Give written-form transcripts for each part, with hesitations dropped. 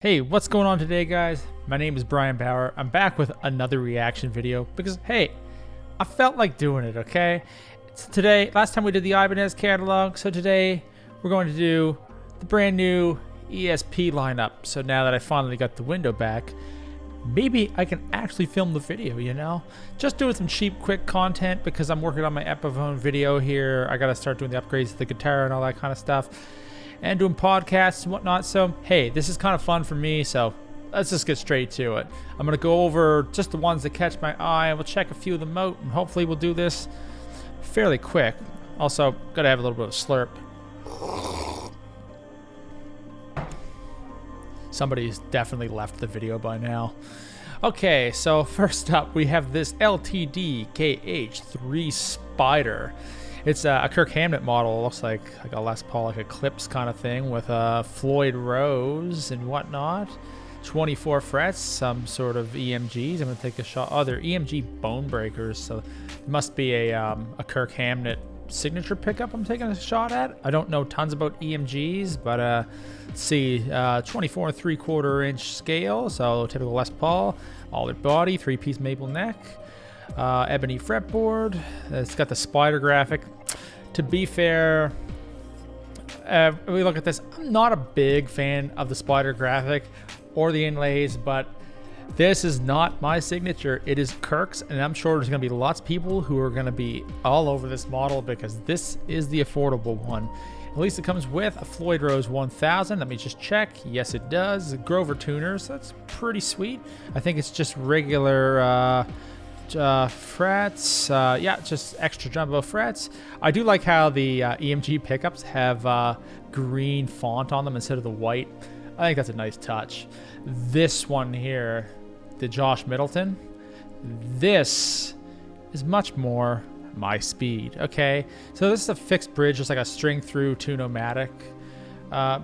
Hey, what's going on today, guys? My name is Brian Bauer. I'm back with another reaction video because, hey, I felt like doing it, okay? Last time we did the Ibanez catalog, so today we're going to do the brand new ESP lineup. So now that I finally got the window back, maybe I can actually film the video, you know? Just doing some cheap, quick content because I'm working on my Epiphone video here. I gotta start doing the upgrades to the guitar and all that kind of stuff, and doing podcasts and whatnot. So hey, this is kind of fun for me, so let's just get straight to it. I'm gonna go over just the ones that catch my eye, and we'll check a few of them out, and hopefully we'll do this fairly quick. Also, gotta have a little bit of slurp. Somebody's definitely left the video by now. Okay, so first up we have this Ltd Kh3 Spider. It's a Kirk Hammett model. It looks like a Les Paul, like Eclipse kind of thing with a Floyd Rose and whatnot. 24 frets, some sort of EMGs. I'm gonna take a shot. Oh, they're EMG bone breakers, so it must be a Kirk Hammett signature pickup I'm taking a shot at. I don't know tons about EMGs, but let's see, 24 3/4 inch scale, so typical Les Paul. Altered body, 3-piece maple neck. Ebony fretboard. It's got the spider graphic. To be fair, if we look at this, I'm not a big fan of the spider graphic or the inlays, but this is not my signature. It is Kirk's, and I'm sure there's going to be lots of people who are going to be all over this model because this is the affordable one. At least it comes with a Floyd Rose 1000. Let me just check. Yes, it does. Grover tuners. That's pretty sweet. I think it's just regular frets. Yeah, just extra jumbo frets. I do like how the EMG pickups have green font on them instead of the white. I think that's a nice touch. This one here, the Josh Middleton, this is much more my speed. Okay, so this is a fixed bridge, just like a string through tune-o-matic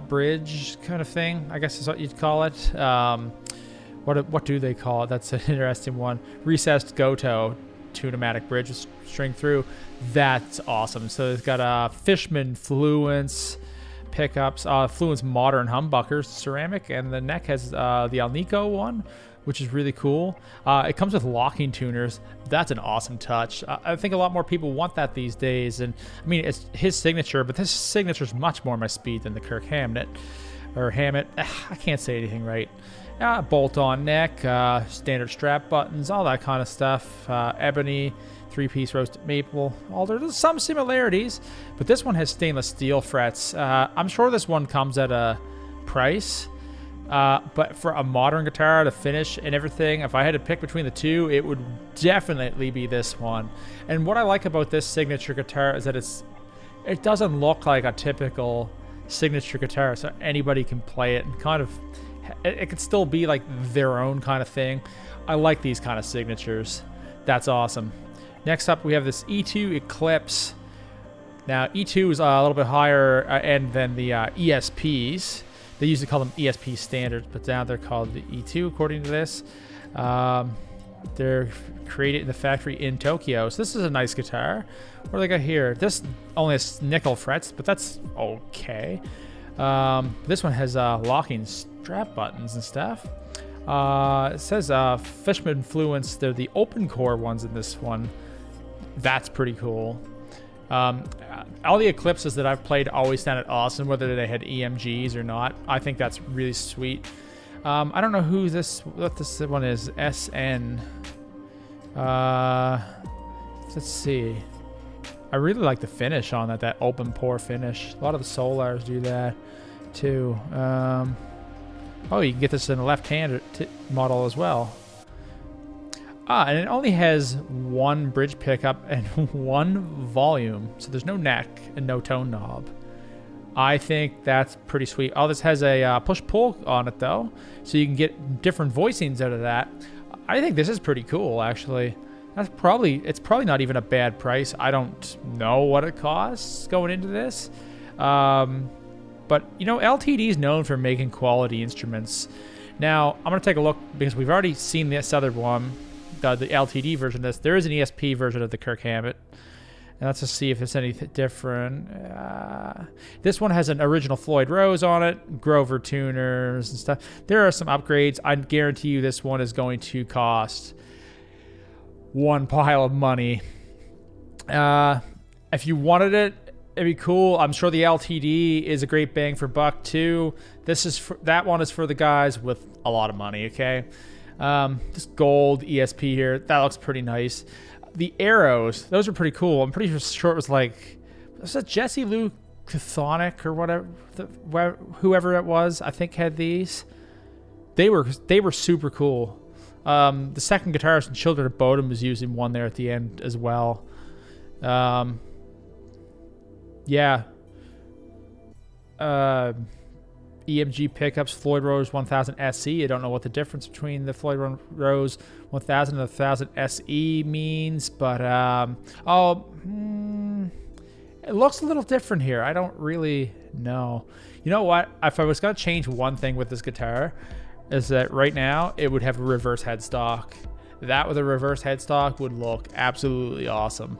bridge kind of thing, I guess is what you'd call it. What do they call it? That's an interesting one. Recessed Goto tune-o-matic bridge with string through. That's awesome. So it's got a Fishman Fluence pickups, Fluence modern humbuckers, ceramic, and the neck has the Alnico one, which is really cool. It comes with locking tuners. That's an awesome touch. I think a lot more people want that these days, and I mean, it's his signature, but this signature is much more my speed than the Kirk Hammett, or Hammett. I can't say anything right. Bolt-on neck, standard strap buttons, all that kind of stuff. Ebony, 3-piece roasted maple. There's some similarities, but this one has stainless steel frets. I'm sure this one comes at a price, but for a modern guitar, the finish and everything, if I had to pick between the two, it would definitely be this one. And what I like about this signature guitar is that it doesn't look like a typical signature guitar, so anybody can play it, and kind of it could still be like their own kind of thing. I like these kind of signatures. That's awesome. Next up, we have this E2 Eclipse. Now, E2 is a little bit higher end than the ESPs. They used to call them ESP standards, but now they're called the E2 according to this. They're created in the factory in Tokyo. So this is a nice guitar. What do they got here? This only has nickel frets, but that's okay. This one has locking strap buttons and stuff. It says Fishman Fluence. They're the open core ones in this one. That's pretty cool. All the Eclipses that I've played always sounded awesome, whether they had EMGs or not. I think that's really sweet. I don't know what this one is. SN. Let's see. I really like the finish on that open pore finish. A lot of the Solars do that too. Oh, you can get this in a left-hand model as well. And it only has one bridge pickup and one volume, so there's no neck and no tone knob. I think that's pretty sweet. Oh, this has a push-pull on it though, so you can get different voicings out of that. I think this is pretty cool, actually. It's probably not even a bad price. I don't know what it costs going into this. But, you know, LTD is known for making quality instruments. Now, I'm going to take a look because we've already seen this other one, the LTD version of this. There is an ESP version of the Kirk Hammett. And let's just see if it's anything different. This one has an original Floyd Rose on it, Grover tuners and stuff. There are some upgrades. I guarantee you this one is going to cost one pile of money. If you wanted it, it'd be cool. I'm sure the LTD is a great bang for buck too. That one is for the guys with a lot of money, okay? This gold ESP here, that looks pretty nice. The arrows, those are pretty cool. I'm pretty sure it was like, was that Jesse Lou Chthonic or whatever, whoever it was, I think had these. They were super cool. The second guitarist in Children of Bodom was using one there at the end as well. Yeah. EMG pickups, Floyd Rose 1000 SE. I don't know what the difference between the Floyd Rose 1000 and the 1000 SE means, but it looks a little different here. I don't really know. You know what? If I was going to change one thing with this guitar, is that right now it would have a reverse headstock. That with a reverse headstock would look absolutely awesome.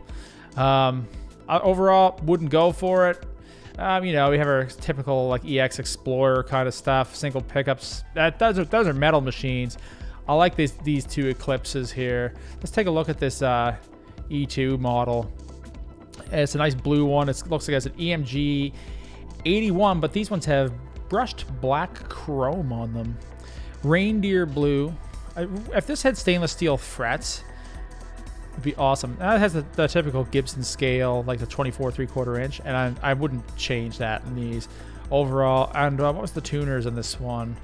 Overall, wouldn't go for it. You know, we have our typical like EX Explorer kind of stuff, single pickups. Those are metal machines. I like these two Eclipses here. Let's take a look at this E2 model. It's a nice blue one. It looks like it's an EMG 81, but these ones have brushed black chrome on them. Reindeer blue. If this had stainless steel frets, it'd be awesome. That has the typical Gibson scale, like the 24 3/4 inch, and I wouldn't change that in these overall. And what was the tuners in this one?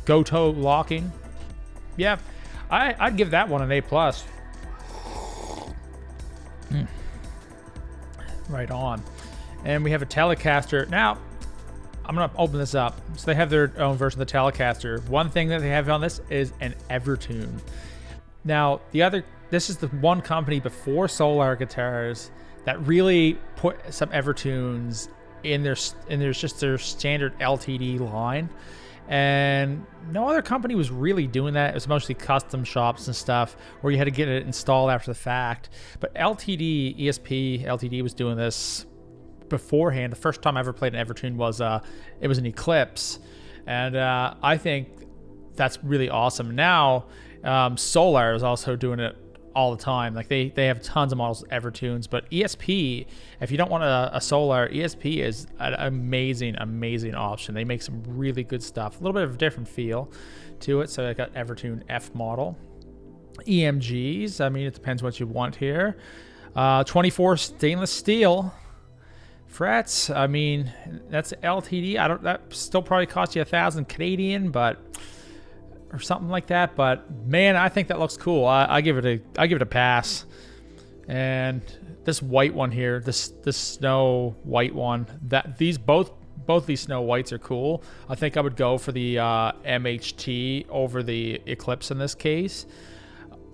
Goto locking. Yeah, I'd give that one an A+. Right on. And we have a Telecaster. Now, I'm going to open this up. So they have their own version of the Telecaster. One thing that they have on this is an Evertune. Now, this is the one company before Solar Guitars that really put some Evertunes in their standard LTD line. And no other company was really doing that. It was mostly custom shops and stuff where you had to get it installed after the fact. But LTD was doing this beforehand. The first time I ever played an Evertune was it was an Eclipse, and I think that's really awesome. Now Solar is also doing it all the time. Like they have tons of models of Evertunes, but ESP, if you don't want a Solar, ESP is an amazing option. They make some really good stuff. A little bit of a different feel to it. So I got Evertune F model. EMGs, I mean, it depends what you want here. 24 stainless steel frets. I mean, that's LTD. That still probably cost you 1,000 Canadian, but or something like that. But man, I think that looks cool. I give it a pass. And this white one here, this snow white one, both these snow whites are cool. I think I would go for the MHT over the Eclipse in this case.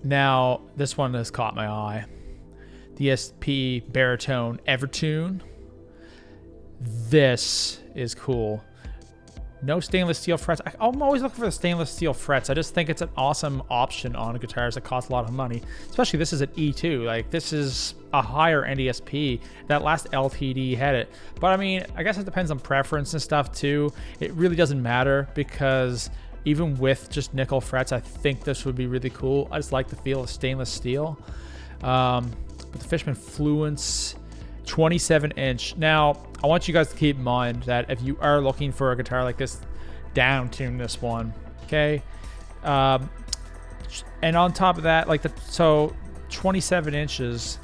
Now this one has caught my eye. The SP Baritone Evertune. This is cool. No stainless steel frets. I'm always looking for the stainless steel frets. I just think it's an awesome option on guitars that cost a lot of money. Especially this is an E2. Like, this is a higher end ESP. That last LTD had it. But I mean, I guess it depends on preference and stuff too. It really doesn't matter because even with just nickel frets, I think this would be really cool. I just like the feel of stainless steel. But the Fishman Fluence 27-inch. Now, I want you guys to keep in mind that if you are looking for a guitar like this, down tune this one, okay? And on top of that, so 27 inches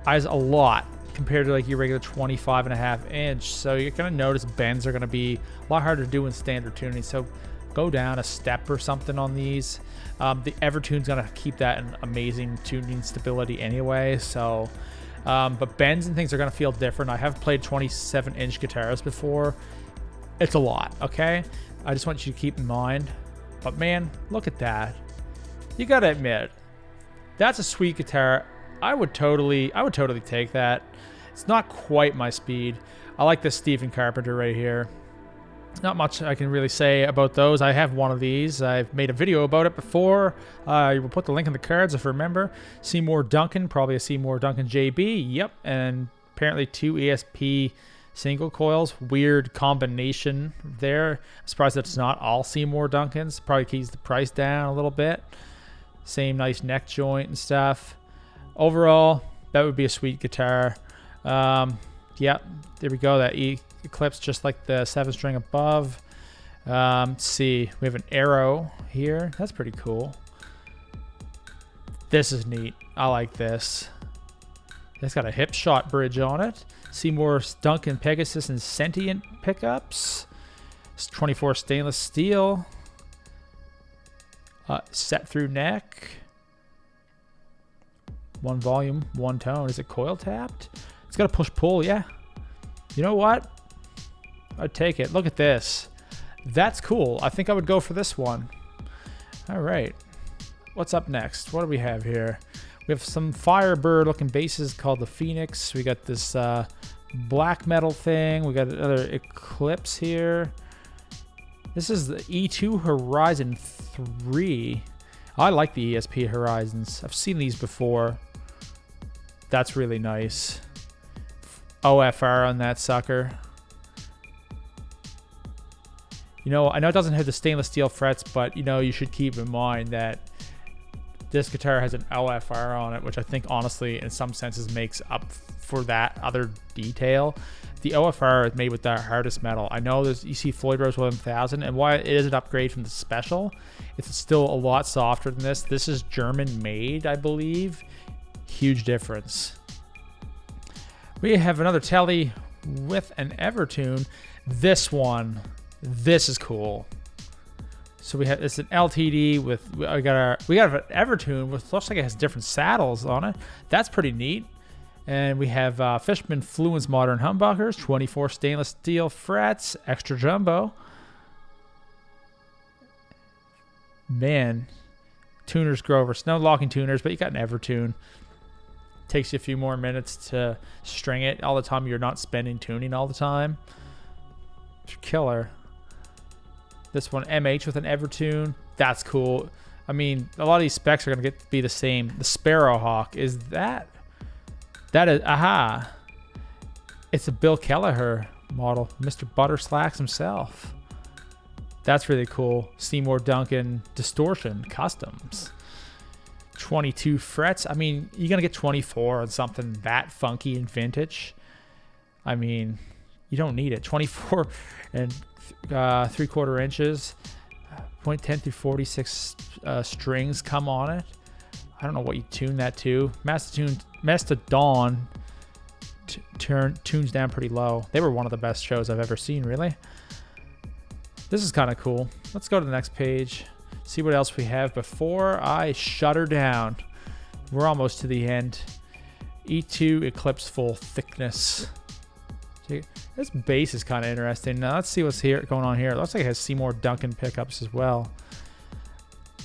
is a lot compared to like your regular 25.5 inch. So you're gonna notice bends are gonna be a lot harder to do in standard tuning. So go down a step or something on these. The Evertune's gonna keep that in amazing tuning stability anyway. So. But bends and things are going to feel different. I have played 27-inch guitars before. It's a lot, okay? I just want you to keep in mind. But man, look at that. You got to admit, that's a sweet guitar. I would totally take that. It's not quite my speed. I like this Stephen Carpenter right here. Not much I can really say about those. I have one of these. I've made a video about it before. I will put the link in the cards if you remember. Seymour Duncan, probably a Seymour Duncan JB. Yep, and apparently 2 ESP single coils. Weird combination there. I'm surprised that's not all Seymour Duncans. Probably keeps the price down a little bit. Same nice neck joint and stuff. Overall, that would be a sweet guitar. Yep, there we go. That Eclipse, just like the 7-string above. Let's see. We have an arrow here. That's pretty cool. This is neat. I like this. It's got a hip shot bridge on it. Seymour Duncan Pegasus and Sentient pickups. It's 24 stainless steel. Set through neck. 1 volume, 1 tone. Is it coil tapped? It's got a push-pull, yeah. You know what? I'd take it. Look at this. That's cool. I think I would go for this one. All right. What's up next? What do we have here? We have some Firebird-looking basses called the Phoenix. We got this black metal thing. We got another Eclipse here. This is the E2 Horizon 3. I like the ESP Horizons. I've seen these before. That's really nice. OFR on that sucker. You know, I know it doesn't have the stainless steel frets, but you know, you should keep in mind that this guitar has an OFR on it, which I think honestly in some senses makes up for that other detail. The OFR is made with the hardest metal. I know there's, you see Floyd Rose 1000, and while it is an upgrade from the special, it's still a lot softer than this. This is German made, I believe. Huge difference. We have another Tele with an Evertune. This one, this is cool. So we have, it's an LTD with, we got an Evertune with, looks like it has different saddles on it. That's pretty neat. And we have Fishman Fluence Modern Humbuckers, 24 stainless steel frets, extra jumbo. Man, tuners Grover, no locking tuners, but you got an Evertune. Takes you a few more minutes to string it all the time. You're not spending tuning all the time. Killer. This one, MH with an Evertune. That's cool. I mean, a lot of these specs are going to be the same. The Sparrowhawk, is that is, aha. It's a Bill Kelleher model. Mr. Butterslacks himself. That's really cool. Seymour Duncan Distortion Customs. 22 frets. I mean, you're going to get 24 on something that funky and vintage. I mean, you don't need it. 24 and 3/4 inches. 0.10 through 46 strings come on it. I don't know what you tune that to. Mastodon tunes down pretty low. They were one of the best shows I've ever seen, really. This is kind of cool. Let's go to the next page. See what else we have before I shut her down. We're almost to the end. E2 Eclipse full thickness. This bass is kind of interesting. Now let's see what's going on here. It looks like it has Seymour Duncan pickups as well.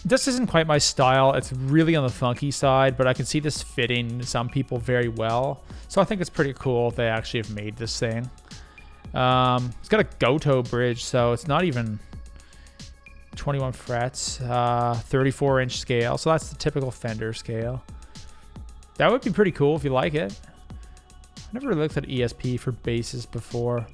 This isn't quite my style. It's really on the funky side, but I can see this fitting some people very well. So I think it's pretty cool if they actually have made this thing. It's got a Goto bridge, so it's not even 21 frets, 34-inch scale. So that's the typical Fender scale. That would be pretty cool if you like it. I never really looked at ESP for basses before.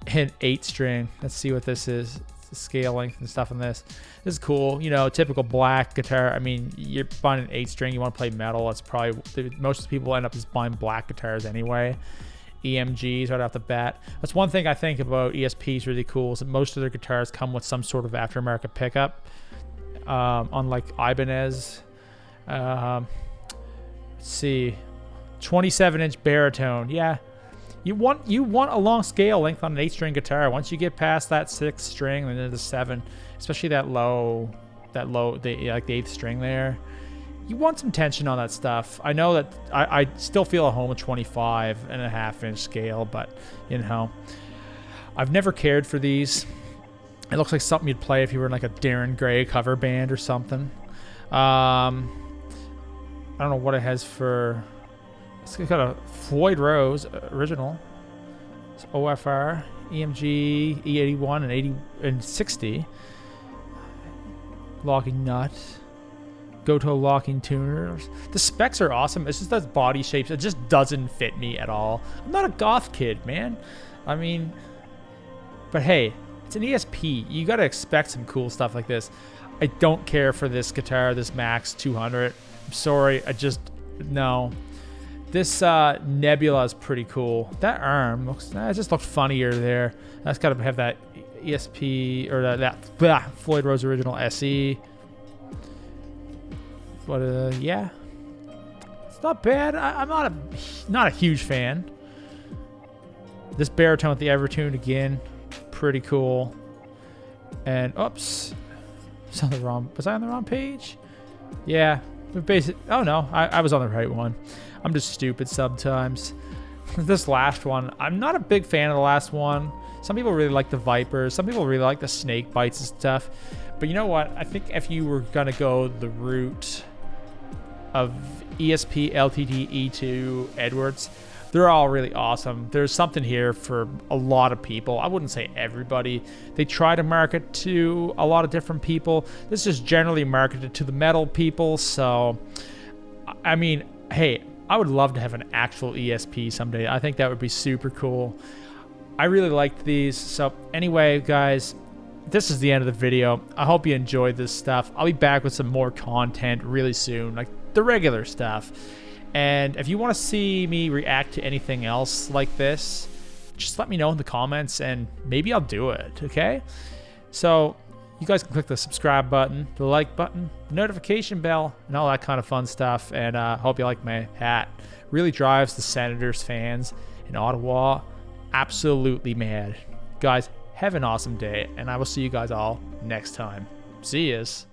And 8-string. Let's see what this is. The scale length and stuff on this. This is cool. You know, typical black guitar. I mean, you're buying an 8-string. You want to play metal. It's probably, most people end up just buying black guitars anyway. EMGs right off the bat. That's one thing I think about ESPs really cool is that most of their guitars come with some sort of aftermarket pickup. Unlike Ibanez. Let's see. 27-inch baritone. Yeah. You want a long scale length on an 8-string guitar. Once you get past that 6th string and then the 7, especially that low, like the 8th string there, you want some tension on that stuff. I know that I still feel at home with 25.5-inch scale, but you know, I've never cared for these. It looks like something you'd play if you were in like a Darren Gray cover band or something. I don't know what it has for. It's got a Floyd Rose original. It's OFR. EMG, E81 and 80 and 60. Locking nut. Go-to locking tuners. The specs are awesome. It's just those body shapes. It just doesn't fit me at all. I'm not a goth kid, man. I mean, but hey, it's an ESP. You gotta expect some cool stuff like this. I don't care for this guitar, this Max 200. I'm sorry, no. This Nebula is pretty cool. That arm looks, it just looked funnier there. That's gotta have that ESP, or that Floyd Rose original SE. But yeah, it's not bad. I'm not a huge fan. This Baritone with the Evertune again, pretty cool. And oops, was I on the wrong page? Yeah, oh no, I was on the right one. I'm just stupid sometimes. This last one, I'm not a big fan of the last one. Some people really like the Vipers. Some people really like the snake bites and stuff. But you know what? I think if you were gonna go the route of ESP, Ltd E2, Edwards, they're all really awesome. There's something here for a lot of people. I wouldn't say everybody. They try to market to a lot of different people. This is generally marketed to the metal people. So, I mean, hey, I would love to have an actual ESP someday. I think that would be super cool. I really liked these. So anyway, guys, this is the end of the video. I hope you enjoyed this stuff. I'll be back with some more content really soon, like the regular stuff. And if you want to see me react to anything else like this, just let me know in the comments and maybe I'll do it, okay? So you guys can click the subscribe button, the like button, the notification bell, and all that kind of fun stuff. And I hope you like my hat. Really drives the Senators fans in Ottawa absolutely mad. Guys, have an awesome day, and I will see you guys all next time. See yas.